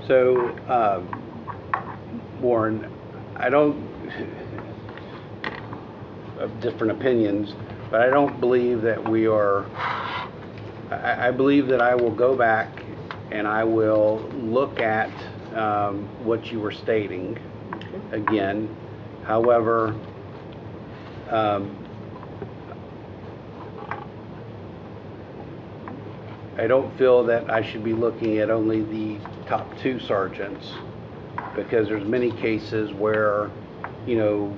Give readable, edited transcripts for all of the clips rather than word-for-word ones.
So, Warren, I don't, of different opinions, but I don't believe that we are, I believe that I will go back and I will look at what you were stating again. However, I don't feel that I should be looking at only the top 2 sergeants, because there's many cases where, you know,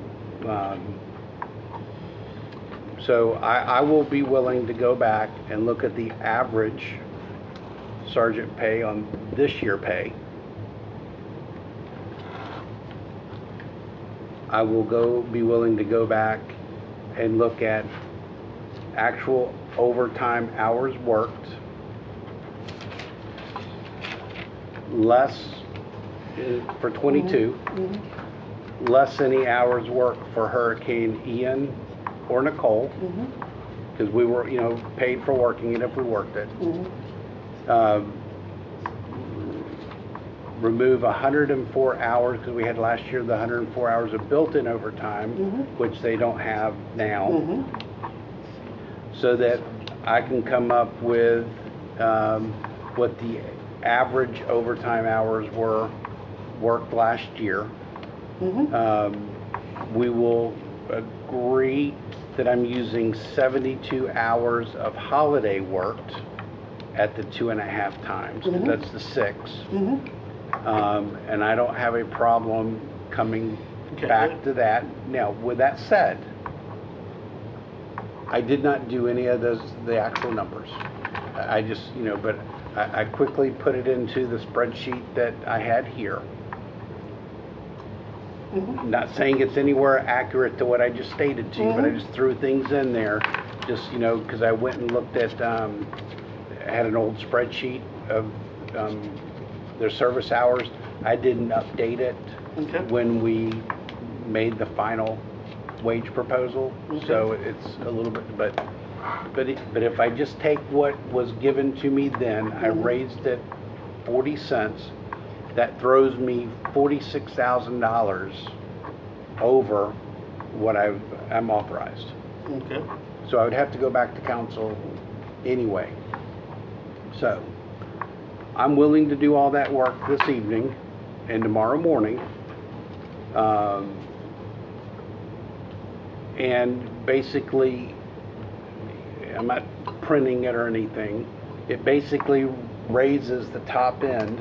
so I will be willing to go back and look at the average sergeant pay on this year pay. I will be willing to go back and look at actual overtime hours worked, less for 22, less any hours worked for Hurricane Ian or Nicole, because we were, you know, paid for working it if we worked it. Remove 104 hours, because we had last year the 104 hours of built-in overtime, which they don't have now, so that I can come up with what the average overtime hours were worked last year. We will agree that I'm using 72 hours of holiday worked at the 2.5 times. That's the 6. And I don't have a problem coming back to that. Now, with that said, I did not do any of the actual numbers. I just, you know, but I quickly put it into the spreadsheet that I had here. Not saying it's anywhere accurate to what I just stated to you, but I just threw things in there, just, you know, because I went and looked at, I had an old spreadsheet of their service hours. I didn't update it when we made the final wage proposal, so it's a little bit, but if I just take what was given to me then, I raised it 40 cents. That throws me $46,000 over what I'm authorized. So I would have to go back to council anyway. So I'm willing to do all that work this evening and tomorrow morning, and basically, I'm not printing it or anything, it basically raises the top end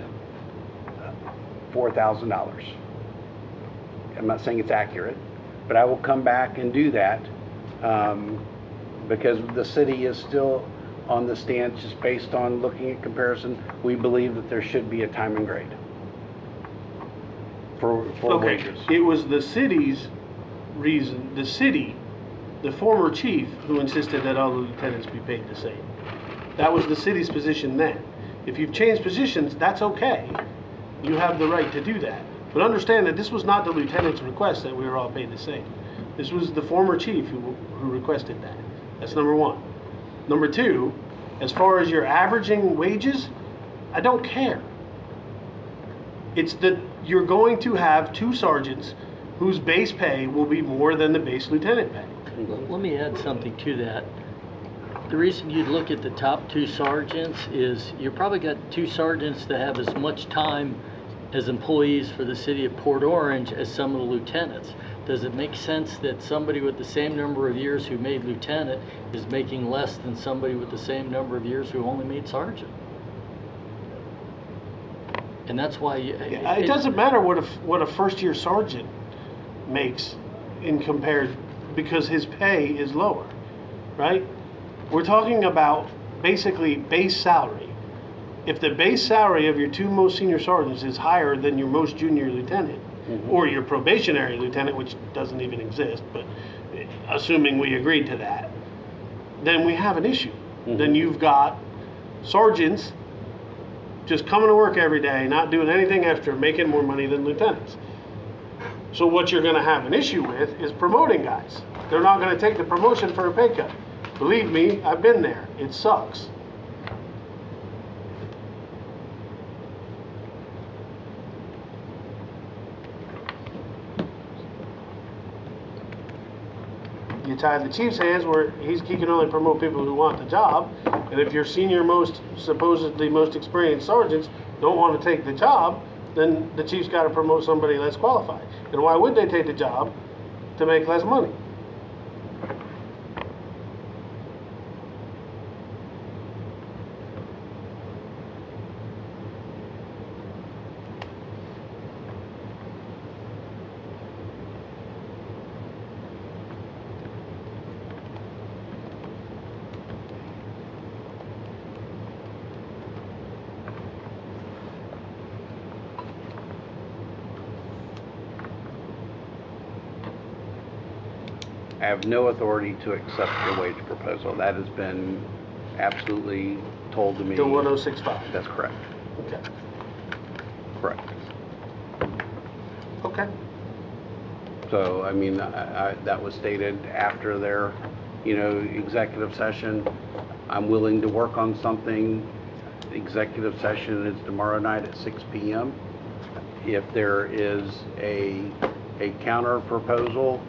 $4,000. I'm not saying it's accurate, but I will come back and do that, because the city is still on the stance, just based on looking at comparison. We believe that there should be a time and grade for wages. It was the city's reason, the former chief, who insisted that all the lieutenants be paid the same. That was the city's position then. If you've changed positions, that's okay. You have the right to do that. But understand that this was not the lieutenant's request that we were all paid the same. This was the former chief who requested that. That's number one. Number two, as far as your averaging wages, I don't care. It's that you're going to have 2 sergeants whose base pay will be more than the base lieutenant pay. Let me add something to that. The reason you'd look at the top 2 sergeants is you probably got 2 sergeants that have as much time as employees for the city of Port Orange as some of the lieutenants. Does it make sense that somebody with the same number of years who made lieutenant is making less than somebody with the same number of years who only made sergeant? And that's why it doesn't matter what a first-year sergeant makes in compared, because his pay is lower, right? We're talking about basically base salary. If the base salary of your 2 most senior sergeants is higher than your most junior lieutenant, or your probationary lieutenant, which doesn't even exist, but assuming we agreed to that, then we have an issue. Then you've got sergeants just coming to work every day, not doing anything extra, making more money than lieutenants. So what you're going to have an issue with is promoting guys. They're not going to take the promotion for a pay cut. Believe me, I've been there. It sucks. you tie the chief's hands where he can only promote people who want the job. And if your senior supposedly most experienced sergeants don't want to take the job, then the chief's got to promote somebody less qualified. And why would they take the job? To make less money. I have no authority to accept your wage proposal. That has been absolutely told to me. The 1065. That's correct. Okay. Correct. Okay. So, I mean, that was stated after their, executive session. I'm willing to work on something. The executive session is tomorrow night at 6 p.m. If there is a counter proposal,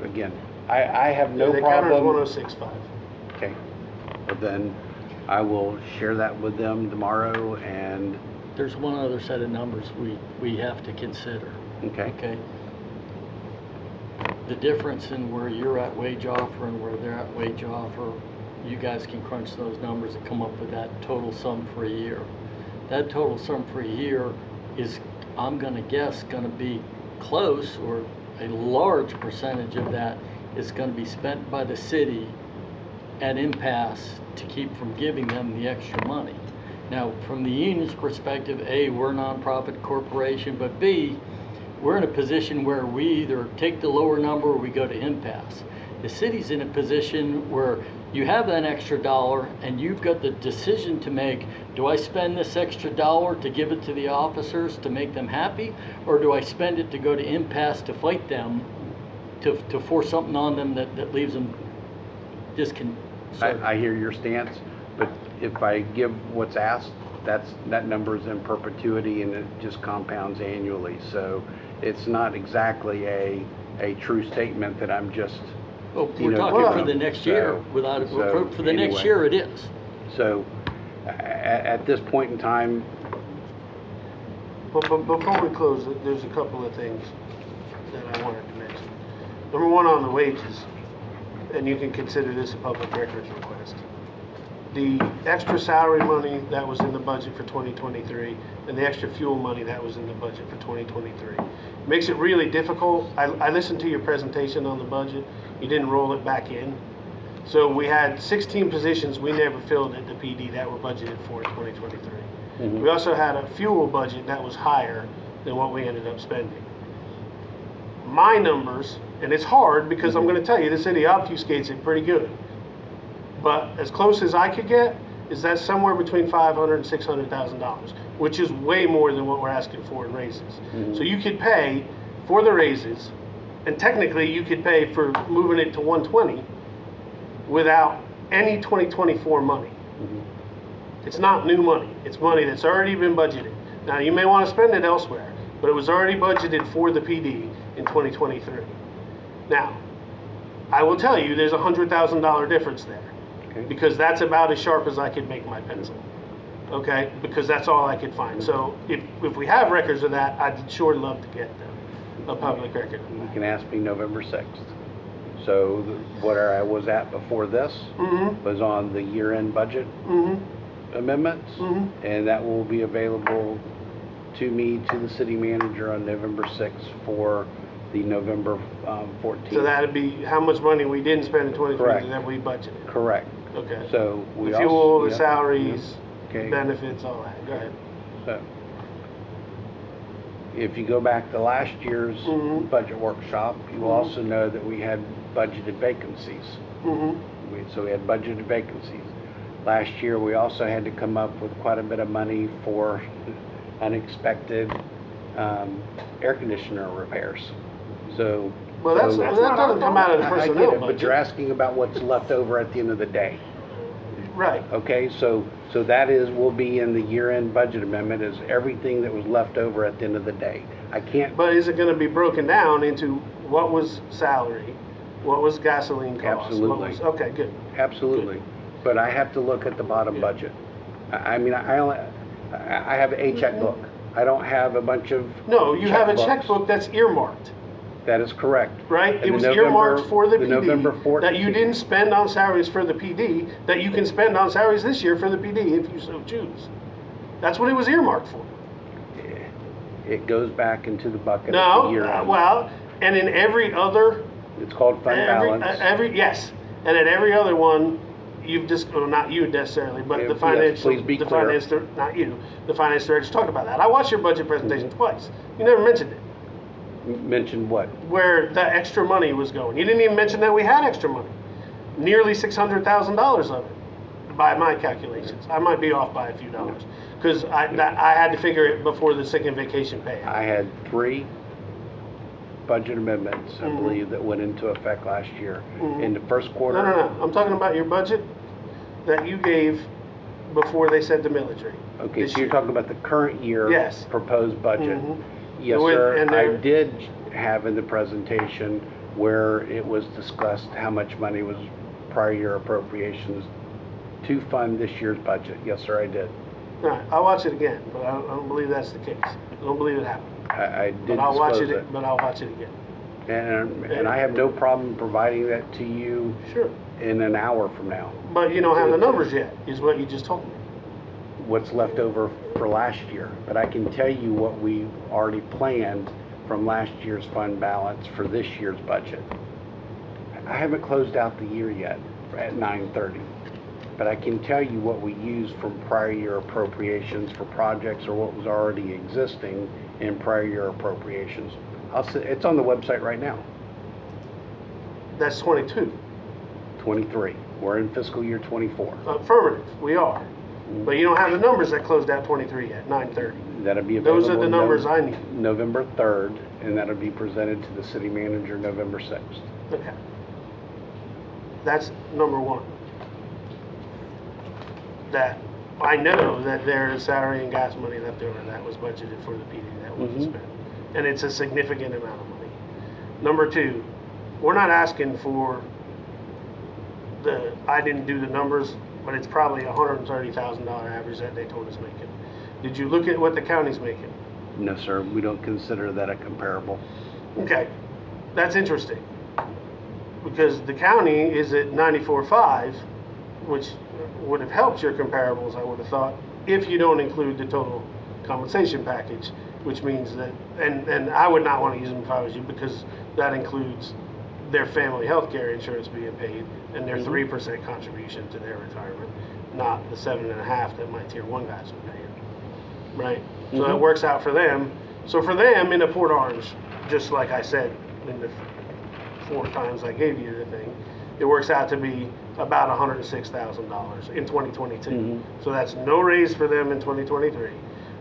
again, I have no the problem. counter is 1065. Okay. But then I will share that with them tomorrow, and There's one other set of numbers we have to consider. okay. Okay. The difference in where you're at wage offer and where they're at wage offer, you guys can crunch those numbers and come up with that total sum for a year. That total sum for a year is, I'm gonna guess, gonna be close, or a large percentage of that is gonna be spent by the city at impasse to keep from giving them the extra money. Now, from the union's perspective, A, we're a nonprofit corporation, but B, we're in a position where we either take the lower number or we go to impasse. The city's in a position where you have an extra dollar and you've got the decision to make, do I spend this extra dollar to give it to the officers to make them happy? Or do I spend it to go to impasse to fight them, to force something on them that leaves them disconcerted? I hear your stance, but if I give what's asked, that number is in perpetuity and it just compounds annually. So it's not exactly a true statement that I'm just. Well, we're talking for the next year, for the next year it is. So at this point in time. But before we close, there's a couple of things that I wanted to mention. Number one, on the wages, and you can consider this a public records request. The extra salary money that was in the budget for 2023 and the extra fuel money that was in the budget for 2023 makes it really difficult. I listened to your presentation on the budget. You didn't roll it back in. So we had 16 positions we never filled at the PD that were budgeted for in 2023. Mm-hmm. We also had a fuel budget that was higher than what we ended up spending. My numbers, and it's hard because I'm going to tell you, the city obfuscates it pretty good. But as close as I could get is that somewhere between $500,000 and $600,000, which is way more than what we're asking for in raises. Mm-hmm. So you could pay for the raises, and technically you could pay for moving it to 120 without any 2024 money. Mm-hmm. It's not new money. It's money that's already been budgeted. Now you may want to spend it elsewhere, but it was already budgeted for the PD in 2023. Now, I will tell you there's a $100,000 difference there. Because that's about as sharp as I could make my pencil, okay? Because that's all I could find. So if we have records of that, I'd sure love to get them, a public record. You can ask me November 6th. So what I was at before this was on the year-end budget amendments, and that will be available to me, to the city manager on November 6th for the November 14th. So that'd be how much money we didn't spend in 2023 that we budgeted. Correct. Okay. So we the fuel, the salaries, benefits, all that. Go ahead. So if you go back to last year's budget workshop, you will also know that we had budgeted vacancies. So we had budgeted vacancies. Last year we also had to come up with quite a bit of money for unexpected air conditioner repairs. So well, that doesn't come out of the personnel budget. But you're asking about what's left over at the end of the day. Right. Okay, so that will be in the year-end budget amendment, is everything that was left over at the end of the day. I can't. But is it going to be broken down into what was salary, What was gasoline cost? Absolutely. Okay, good. Absolutely. But I have to look at the bottom Yeah. budget. I mean, I have a checkbook. I don't have a bunch of No, you have a checkbooks. checkbook that's earmarked, That is correct. right? And It the was November- earmarked for the November PD, 14th. that you didn't spend on salaries for the PD, that you can spend on salaries this year for the PD if you so choose. That's what it was earmarked for. It goes back into the bucket at the No, year end. well, and in every other, It's called fund balance. yes, and at every other one, you've just, well, not you necessarily, but Yeah, the yes, finance, please be the clear. finance, not you, the finance director talked about that. I watched your budget presentation twice. You never mentioned it, Mentioned what? where that extra money was going. You didn't even mention that we had extra money. Nearly $600,000 of it, by my calculations. I might be off by a few dollars, because I had to figure it before the sick and vacation pay. I had 3 budget amendments, I Mhm. believe, that went into effect last year. Mhm. In the first quarter. No. I'm talking about your budget that you gave before they said the millage rate. Okay, this so you're year. talking about the current year Yes. proposed budget. Mhm. Yes, With- sir. and I there- did have in the presentation where it was discussed how much money was prior year appropriations to fund this year's budget. Yes, sir, I did. All right, I'll watch it again, but I don't believe that's the case. I don't believe it happened. I did But I'll watch disclose it, it. but I'll watch it again. And I have no problem providing that to you Sure. in an hour from now. But you don't have the numbers yet, is what you just told me. What's left over for last year. But I can tell you what we already planned from last year's fund balance for this year's budget. I haven't closed out the year yet at 9:30, but I can tell you what we used from prior year appropriations for projects or what was already existing in prior year appropriations. It's on the website right now, That's 22. 23. We're in fiscal year 24. Affirmative, we are. But you don't have the numbers that closed out 23 yet, 9:30. That'll be available. Those are the numbers I need. November 3rd, and that'll be presented to the city manager November 6th. Okay. That's number one. That, I know that there is salary and gas money left over that was budgeted for the PD that wasn't Mhm. spent. And it's a significant amount of money. Number two, we're not asking for I didn't do the numbers, but it's probably a $130,000 average that Daytona's making. Did you look at what the county's making? No, sir, we don't consider that a comparable. Okay, that's interesting. Because the county is at 94.5, which would have helped your comparables, I would have thought, if you don't include the total compensation package, which means that, and I would not want to use them if I was you, because that includes their family health care insurance being paid and their 3% contribution to their retirement, not the 7.5 that my tier 1 guys are paying, right? So that works out for them. So for them in the Port Orange, just like I said in the 4 times I gave you the thing, it works out to be about $106,000 in 2022. So that's no raise for them in 2023.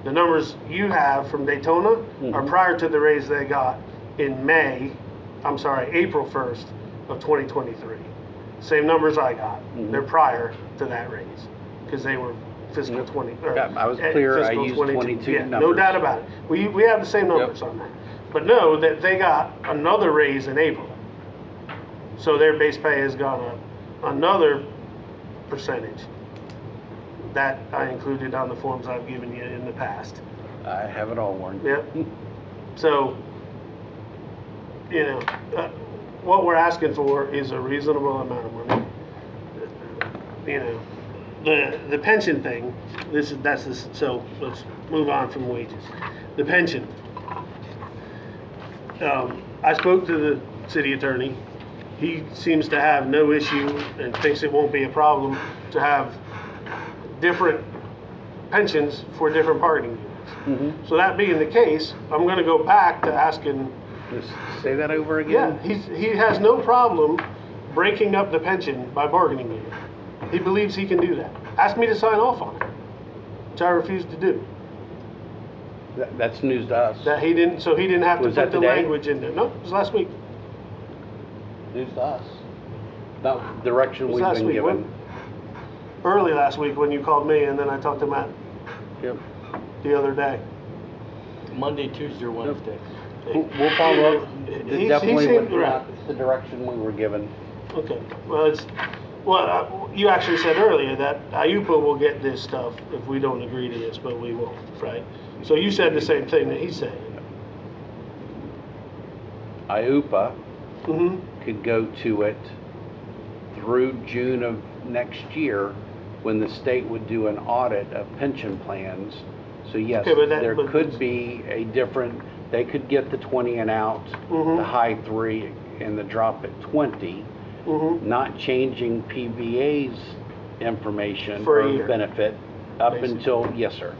The numbers you have from Daytona are prior to the raise they got in April 1st of 2023. Same numbers I got. They're prior to that raise because they were fiscal 20. Yeah, I was clear. I fiscal used 22 Yeah, no numbers. doubt about it. We have the same numbers on that. But know that they got another raise in April. So their base pay has gone up another percentage. That I included on the forms I've given you in the past. I have it all, Warren. Yep. So, what we're asking for is a reasonable amount of money. The pension thing, so let's move on from wages. The pension. I spoke to the city attorney. He seems to have no issue and thinks it won't be a problem to have different pensions for different bargaining units. So that being the case, I'm going to go back to asking. Just say that over Yeah, again. he has no problem breaking up the pension by bargaining unit. He believes he can do that. Asked me to sign off on it, which I refused to do. That's news to us. That he didn't, so he didn't have to Was that put the today? language in there. No, it was last week. News to us. Not direction It was we've last been week. given. Early last week when you called me, and then I talked to Matt Yep. the other day. Monday, Tuesday, or Wednesday. We'll follow up. He Definitely seemed with right. the direction we were given. Okay, well, you actually said earlier that IUPA will get this stuff if we don't agree to this, but we won't, right? So you said the same thing that he's saying. IUPA Mm-hmm, could go to it through June of next year, when the state would do an audit of pension plans. So yes, Okay, but there could be a different, they could get the 20 and out, Mhm. the high 3 and the drop at 20, mm-hmm. not changing PBA's information For a or year, benefit up basically. until, yes, sir.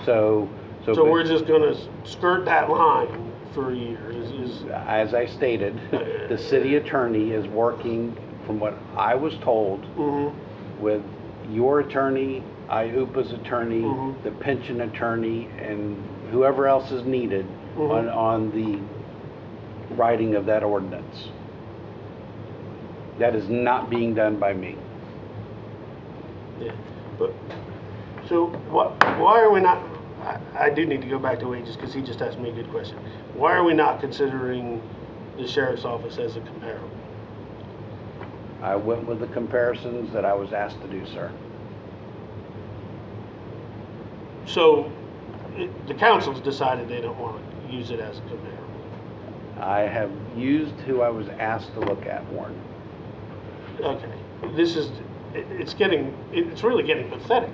So So but we're just gonna skirt that line for a year, is, as I stated, the city attorney is working, from what I was told, mm-hmm, with your attorney, IUPA's attorney, Mhm. the pension attorney, and whoever else is needed Mhm. on the writing of that ordinance. That is not being done by me. yeah, but, so why are we not, I do need to go back to wages, because he just asked me a good question. Why are we not considering the sheriff's office as a comparable? I went with the comparisons that I was asked to do, sir. So, the council's decided they don't want to use it as a comparable. I have used who I was asked to look at, Warren. Okay, this is, it's really getting pathetic.